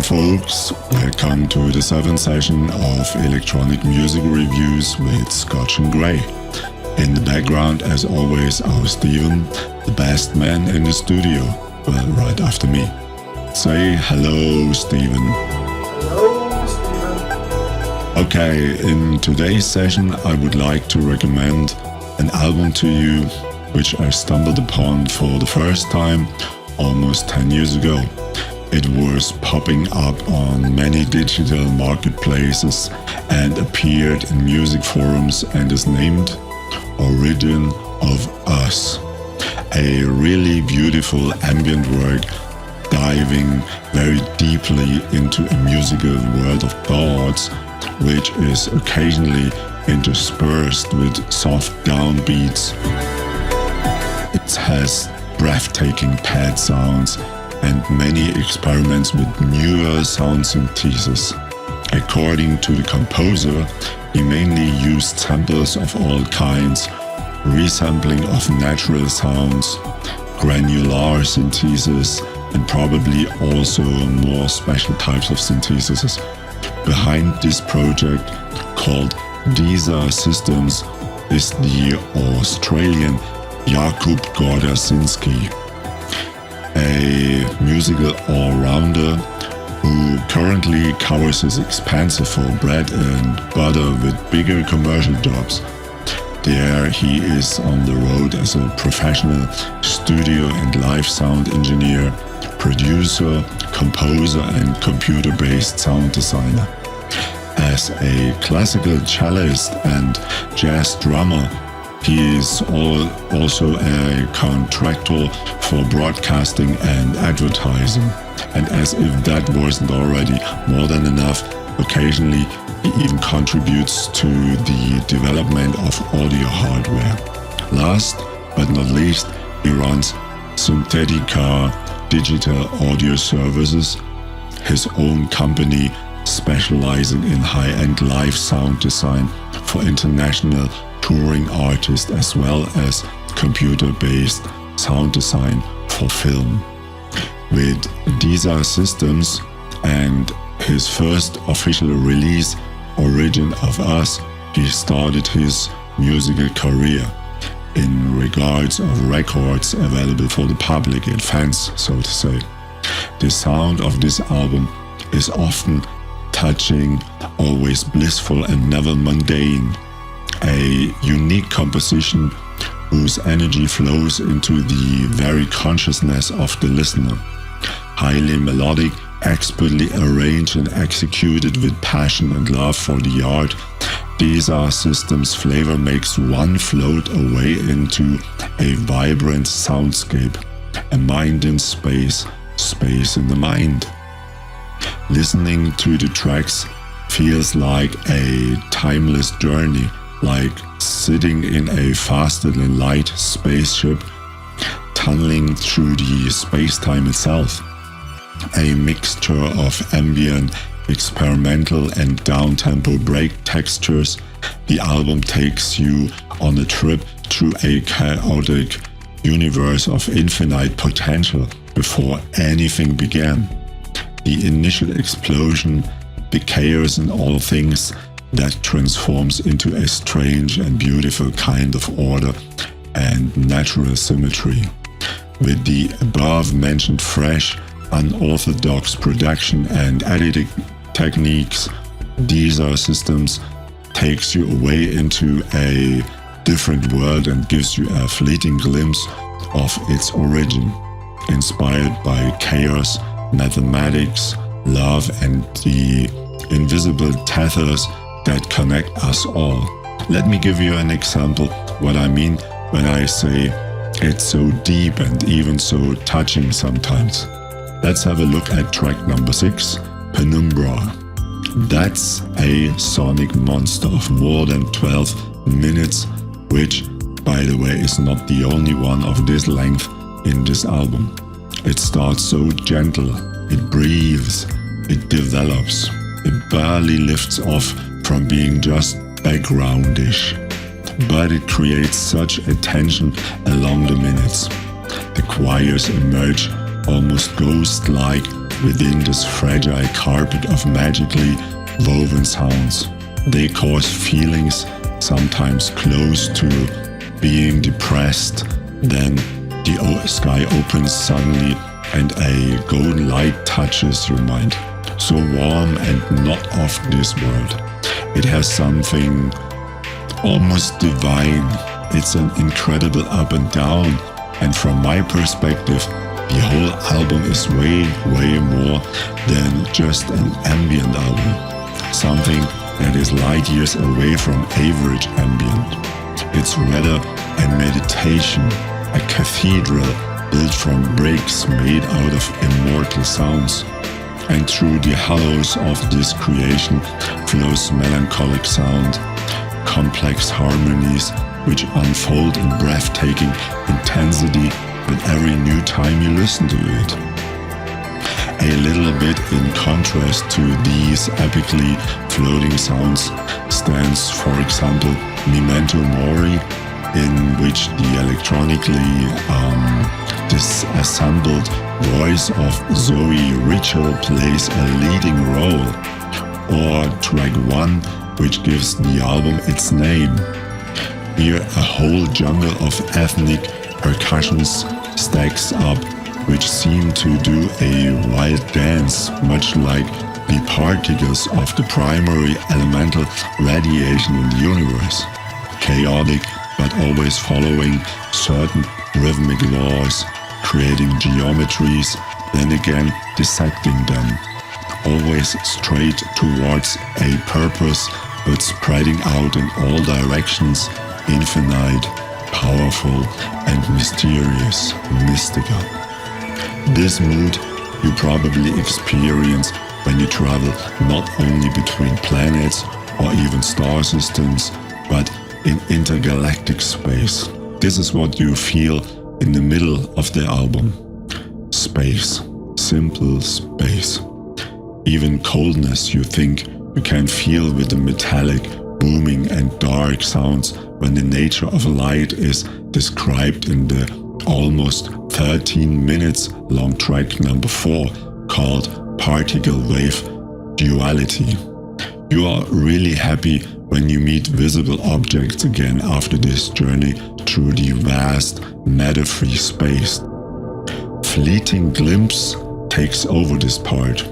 folks, welcome to the 7th session of electronic music reviews with Scotch&Grey. In the background, as always, our Steven, the best man in the studio, well, right after me. Say hello, Steven. Hello, Steven. Okay, in today's session I would like to recommend an album to you which I stumbled upon for the first time almost 10 years ago. It was popping up on many digital marketplaces and appeared in music forums and is named Origin of Us. A really beautiful ambient work diving very deeply into a musical world of thoughts, which is occasionally interspersed with soft downbeats. It has breathtaking pad sounds and many experiments with newer sound syntheses. According to the composer, he mainly used samples of all kinds, resampling of natural sounds, granular syntheses, and probably also more special types of syntheses. Behind this project, called Desa Systems, is the Australian Jakub Gaudasinski, a musical all-rounder who currently covers his expansive for bread and butter with bigger commercial jobs. There he is on the road as a professional studio and live sound engineer, producer, composer and computer-based sound designer. As a classical cellist and jazz drummer, he is also a contractor for broadcasting and advertising. And as if that wasn't already more than enough, occasionally he even contributes to the development of audio hardware. Last but not least, he runs Synthetica digital audio services, his own company specializing in high-end live sound design for international touring artists as well as computer-based sound design for film. With Desa Systems and his first official release, Origin of Us, he started his musical career in regards of records available for the public and fans, so to say. The sound of this album is often touching, always blissful and never mundane. A unique composition whose energy flows into the very consciousness of the listener. Highly melodic, expertly arranged and executed with passion and love for the art, Desa Systems' flavor makes one float away into a vibrant soundscape, a mind in space, space in the mind. Listening to the tracks feels like a timeless journey, like sitting in a faster-than-light spaceship, tunneling through the space-time itself. A mixture of ambient, experimental and down-tempo break textures, the album takes you on a trip through a chaotic universe of infinite potential before anything began. The initial explosion, the chaos in all things, that transforms into a strange and beautiful kind of order and natural symmetry. With the above-mentioned fresh, unorthodox production and editing techniques, Desa Systems takes you away into a different world and gives you a fleeting glimpse of its origin, inspired by chaos, mathematics, love and the invisible tethers that connect us all. Let me give you an example what I mean when I say it's so deep and even so touching sometimes. Let's have a look at track number 6, Penumbra. That's a sonic monster of more than 12 minutes, which, by the way, is not the only one of this length in this album. It starts so gentle, it breathes, it develops, it barely lifts off from being just backgroundish, but it creates such a tension along the minutes. The choirs emerge almost ghost-like within this fragile carpet of magically woven sounds. They cause feelings sometimes close to being depressed. Then the sky opens suddenly and a golden light touches your mind. So warm and not of this world. It has something almost divine. It's an incredible up and down. And from my perspective, the whole album is way more than just an ambient album. Something that is light years away from average ambient. It's rather a meditation, a cathedral built from bricks made out of immortal sounds. And through the hollows of this creation flows melancholic sound, complex harmonies which unfold in breathtaking intensity with every new time you listen to it. A little bit in contrast to these epically floating sounds stands, for example, Memento Mori, in which the electronically disassembled voice of Zoe Ritchell plays a leading role, or track 1, which gives the album its name. Here a whole jungle of ethnic percussions stacks up, which seem to do a wild dance, much like the particles of the primary elemental radiation in the universe. Chaotic, but always following certain rhythmic laws, creating geometries, then again dissecting them. Always straight towards a purpose, but spreading out in all directions, infinite, powerful, and mysterious, mystical. This mood you probably experience when you travel not only between planets or even star systems, but in intergalactic space. This is what you feel in the middle of the album. Space. Simple space. Even coldness you think you can feel with the metallic, booming and dark sounds when the nature of light is described in the almost 13 minutes long track number 4 called Particle Wave Duality. You are really happy when you meet visible objects again after this journey through the vast, matter-free space. Fleeting glimpse takes over this part.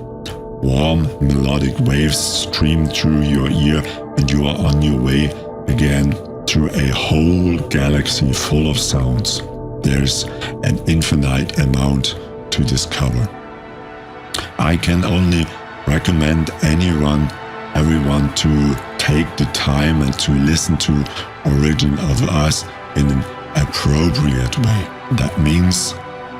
Warm, melodic waves stream through your ear and you are on your way again through a whole galaxy full of sounds. There's an infinite amount to discover. I can only recommend everyone to take the time and to listen to Origin of Us in an appropriate way. That means,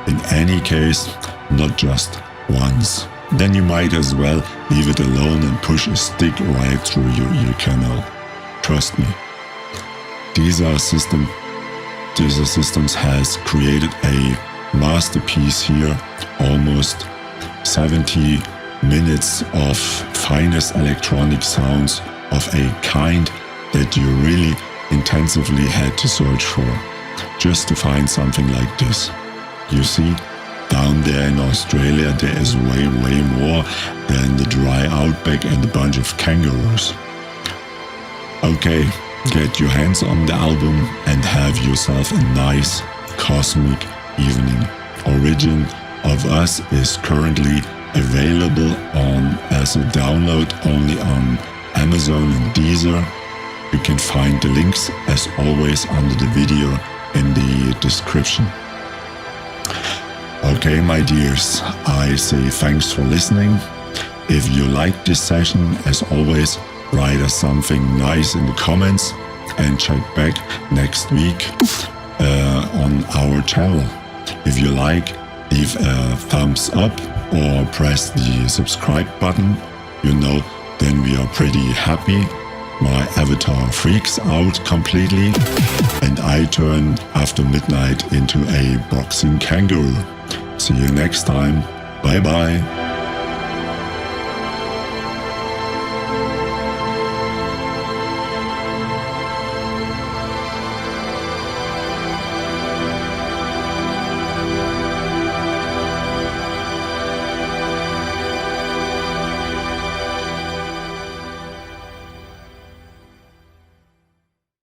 in any case, not just once. Then you might as well leave it alone and push a stick right through your ear canal. Trust me. Desa Systems has created a masterpiece here, almost 70 minutes of finest electronic sounds of a kind that you really intensively had to search for, just to find something like this. You see, down there in Australia there is way more than the dry outback and a bunch of kangaroos. Okay, get your hands on the album and have yourself a nice cosmic evening. Origin of Us is currently available as a download only on Amazon and Deezer. You can find the links as always under the video in the description. Okay, my dears, I say thanks for listening. If you liked this session, as always, write us something nice in the comments and check back next week on our channel. If you like, leave a thumbs up or press the subscribe button. Then we are pretty happy. My avatar freaks out completely and I turn after midnight into a boxing kangaroo. See you next time. Bye bye.